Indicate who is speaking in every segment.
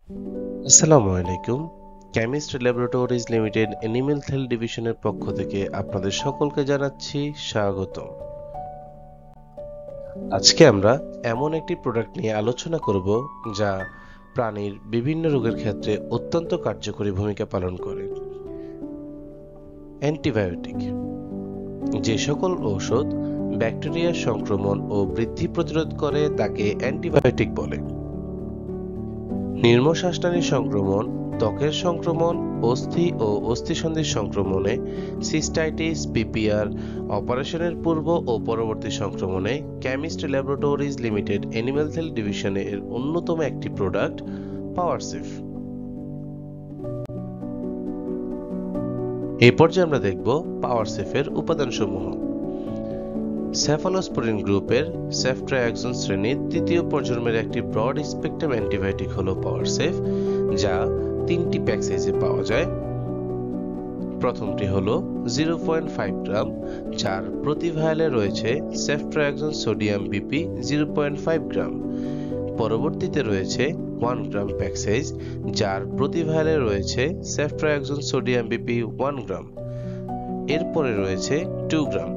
Speaker 1: আসসালামু আলাইকুম। Chemistry laboratories limited animal health ডিভিশনের পক্ষ থেকে আপনাদের সকলকে জানাচ্ছি স্বাগতম। আজকে আমরা এমন একটি প্রোডাক্ট নিয়ে আলোচনা করব যা প্রাণীর বিভিন্ন রোগের ক্ষেত্রে অত্যন্ত কার্যকরী ভূমিকা পালন করে। অ্যান্টিবায়োটিক। যে সকল ঔষধ ব্যাকটেরিয়ার সংক্রমণ ও বৃদ্ধি প্রতিরোধ করে তাকে অ্যান্টিবায়োটিক বলে। নির্মশ্বাসনালীর সংক্রমণ, ত্বকের সংক্রমণ, অস্থি ও অস্থিসন্ধির সংক্রমণে, সিস্টাইটিস, পিপিআর, অপারেশনের পূর্ব ও পরবর্তী সংক্রমণে chemistry laboratories limited animal health ডিভিশনের অন্যতম একটি প্রোডাক্ট পাওয়ারসেফ। এই পর্যায়ে আমরা দেখব পাওয়ারসেফের উপাদানসমূহ। সেফালোস্পোরিন গ্রুপের সেফট্রাইয়াক্সন শ্রেণীর তৃতীয় প্রজন্মের একটি ব্রড স্পেকট্রাম অ্যান্টিবায়োটিক হলো পাওয়ারসেফ, যা 3টি প্যাক সাইজে পাওয়া যায়। প্রথমটি হলো 0.5 গ্রাম, যার প্রতি ভায়ালে রয়েছে সেফট্রাইয়াক্সন সোডিয়াম বিপি 0.5 গ্রাম। পরবর্তীতে রয়েছে 1 গ্রাম প্যাক সাইজ, যার প্রতি ভায়ালে রয়েছে সেফট্রাইয়াক্সন সোডিয়াম বিপি 1 গ্রাম। এরপরে রয়েছে 2 গ্রাম,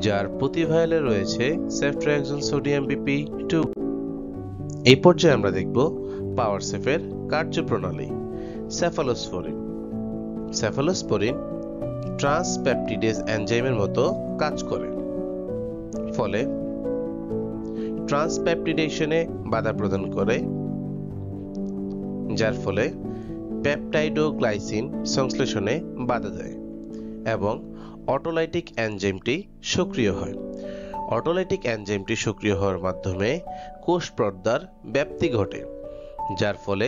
Speaker 1: যার প্রতি ভায়ালে রয়েছে সেফট্রাইয়াক্সন সোডিয়াম বিপি 2। এই পর্যায়ে আমরা দেখব পাওয়ারসেফের কার্যপ্রণালী। সেফালোস্পোরিন ট্রান্সপেপটিডেজ এনজাইমের মতো কাজ করে, ফলে ট্রান্সপেপটিডেশনে বাধা প্রদান করে, যার ফলে পেপটাইডোগ্লাইসিন সংশ্লেষণে বাধা দেয় এবং অটোলাইটিক এনজাইমটি সক্রিয় হয়। অটোলাইটিক এনজাইমটি সক্রিয় হওয়ার মাধ্যমে কোষ পর্দার ব্যাপ্তি ঘটে, যার ফলে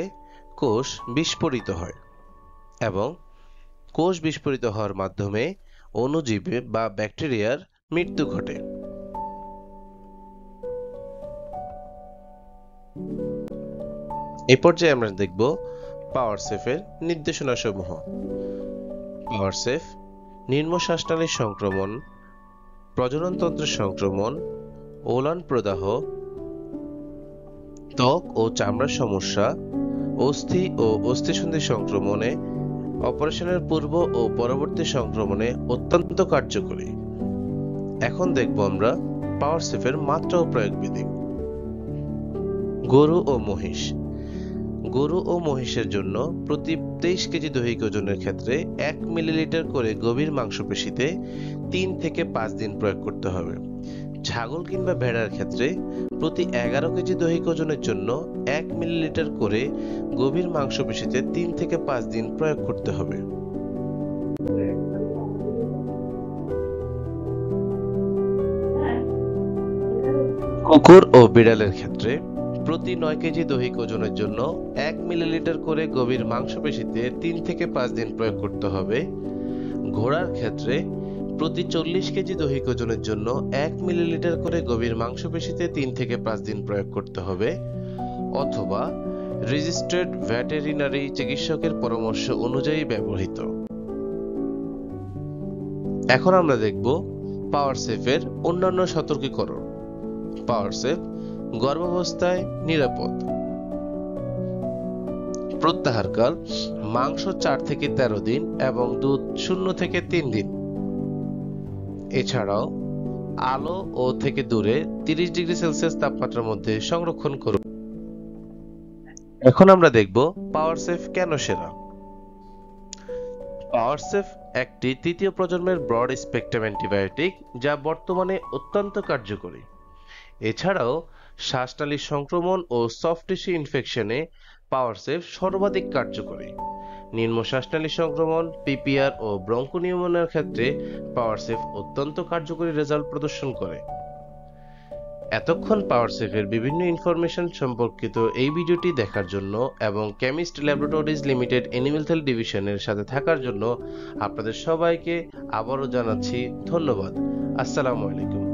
Speaker 1: কোষ বিস্ফোরিত হয় এবং কোষ বিস্ফোরিত হওয়ার মাধ্যমে অণুজীব বা ব্যাকটেরিয়ার মৃত্যু ঘটে। এই পর্যায়ে আমরা দেখব পাওয়ারসেফের নির্দেশনাসমূহ। পাওয়ারসেফ নির্মশ্বাসনালীর সংক্রমণ, প্রজননতন্ত্রের সংক্রমণ, ওলান প্রদাহ, ত্বক ও চামড়ার সমস্যা, অস্থি ও অস্থিসন্ধি সংক্রমণে, অপারেশনের পূর্ব ও পরবর্তী সংক্রমণে অত্যন্ত কার্যকরী। এখন দেখব আমরা পাওয়ারসেফের মাত্রা ও প্রয়োগবিধি। গরু ও মহিষ। গরু ও মহিষের জন্য প্রতি 23 কেজি দৈহিক ওজনের ক্ষেত্রে 1 মিলিলিটার করে গভীর মাংসপেশিতে 3 থেকে 5 দিন প্রয়োগ করতে হবে। ছাগল কিংবা ভেড়ার ক্ষেত্রে প্রতি 11 কেজি দৈহিক ওজনের জন্য 1 মিলিলিটার করে গভীর মাংসপেশিতে 3 থেকে 5 দিন প্রয়োগ করতে হবে। কুকুর ও বিড়ালের ক্ষেত্রে প্রতি 9 কেজি দৈহিক ওজনের জন্য 1 মিলিলিটার করে গভীর মাংসপেশিতে 3 থেকে 5 দিন প্রয়োগ করতে হবে। ঘোড়ার ক্ষেত্রে প্রতি 40 কেজি দৈহিক ওজনের জন্য 1 মিলিলিটার করে গভীর মাংসপেশিতে 3 থেকে 5 দিন প্রয়োগ করতে হবে, অথবা রেজিস্টার্ড ভেটেরিনারি চিকিৎসকের পরামর্শ অনুযায়ী ব্যবহৃত। এখন আমরা দেখব পাওয়ারসেফের অন্যান্য সতর্কীকরণ। পাওয়ারসেফ গর্ভাবস্থায় নিরাপদ। প্রত্যাহারকাল মাংস 4 থেকে 13 দিন এবং দুধ 0 থেকে 3 দিন। এছাড়াও আলো ও থেকে দূরে 30 ডিগ্রি সেলসিয়াস তাপমাত্রার মধ্যে সংরক্ষণ করুন। এখন আমরা দেখব পাওয়ারসেফ কেন সেরা। পাওয়ারসেফ একটি তৃতীয় প্রজন্মের ব্রড স্পেকট্রাম অ্যান্টিবায়োটিক, যা বর্তমানে অত্যন্ত কার্যকরী। এছাড়াও শ্বাসনালীর সংক্রমণ ও সফট টিস্যু ইনফেকশনে পাওয়ারসেফ সর্বাধিক কার্যকরী। নিম্ন শ্বাসনালী সংক্রমণ, পিপিআর ও ব্রঙ্কোনিউমোনিয়ার ক্ষেত্রে পাওয়ারসেফ অত্যন্ত কার্যকরী রেজাল্ট প্রদর্শন করে। এতক্ষণ পাওয়ারসেফের বিভিন্ন ইনফরমেশন সম্পর্কিত এই ভিডিওটি দেখার জন্য এবং chemistry laboratories limited animal health ডিভিশনের সাথে থাকার জন্য আপনাদের সবাইকে আবারও জানাচ্ছি ধন্যবাদ। আসসালামু আলাইকুম।